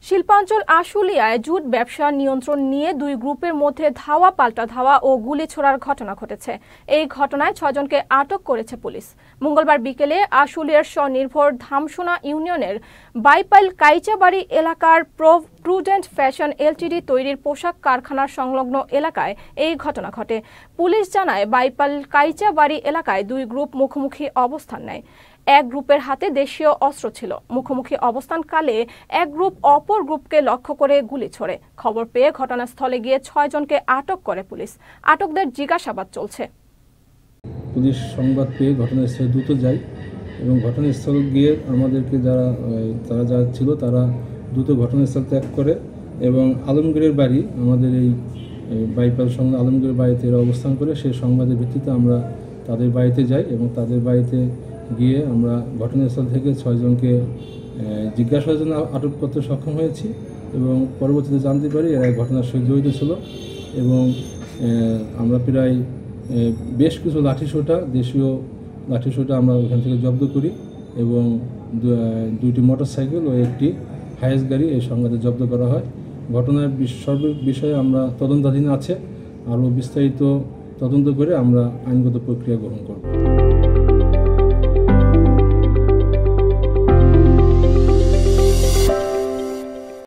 শিল্পাঞ্চল আশুলিয়ায় জুট ব্যবসা নিয়ন্ত্রণ নিয়ে দুই গ্রুপের মধ্যে ধাওয়া পাল্টা ধাওয়া ও গুলি ছোড়ার ঘটনা ঘটেছে। এই ঘটনায় 6 জনকে আটক করেছে পুলিশ। মঙ্গলবার বিকেলে আশুলিয়ার স্বনির্ভর ধামসোনা ইউনিয়নের বাইপাইল কাইচাবাড়ি এলাকার প্রুডেন্ট ফ্যাশন এলটিডি তৈরির পোশাক কারখানার সংলগ্ন এলাকায় এই ঘটনা ঘটে। পুলিশ জানায়, বাইপাইল কাইচাবাড়ি এলাকায় দুই গ্রুপ মুখোমুখি অবস্থান নেয়। এক গ্রুপের হাতে দেশীয় অস্ত্র ছিল। মুখোমুখি অবস্থানকালে এক গ্রুপ অপর গ্রুপকে লক্ষ্য করে গুলি ছোড়ে। খবর পেয়ে ঘটনাস্থলে গিয়ে 6 জনকে আটক করে পুলিশ। আটকদের জিজ্ঞাসাবাদ চলছে। পুলিশ সংবাদ পেয়ে ঘটনাস্থলে দ্রুত যায় এবং ঘটনাস্থলে গিয়ে আমাদেরকে যারা ছিল তারা দ্রুত ঘটনাস্থল ত্যাগ করে এবং আলমগীরের বাড়ি, আমাদের এই বাইপাল সঙ্গে আলমগীরের বাড়িতে এরা অবস্থান করে, সেই সংবাদের ভিত্তিতে আমরা তাদের বাড়িতে যাই এবং তাদের বাড়িতে গিয়ে আমরা ঘটনাস্থল থেকে 6 জনকে জিজ্ঞাসার জন্য আটক করতে সক্ষম হয়েছি এবং পরবর্তীতে জানতে পারি এরা ঘটনার সঙ্গে জড়িত ছিল এবং আমরা প্রায় বেশ কিছু দেশীয় লাঠিসোঁটা আমরা ওখান থেকে জব্দ করি এবং 2টি মোটরসাইকেল ও একটি হাইয়েস্ট গাড়ি এই সংঘাতে জব্দ করা হয়। ঘটনার বিষয়ে আমরা তদন্তাধীন আছে, আরও বিস্তারিত তদন্ত করে আমরা আইনগত প্রক্রিয়া গ্রহণ করব।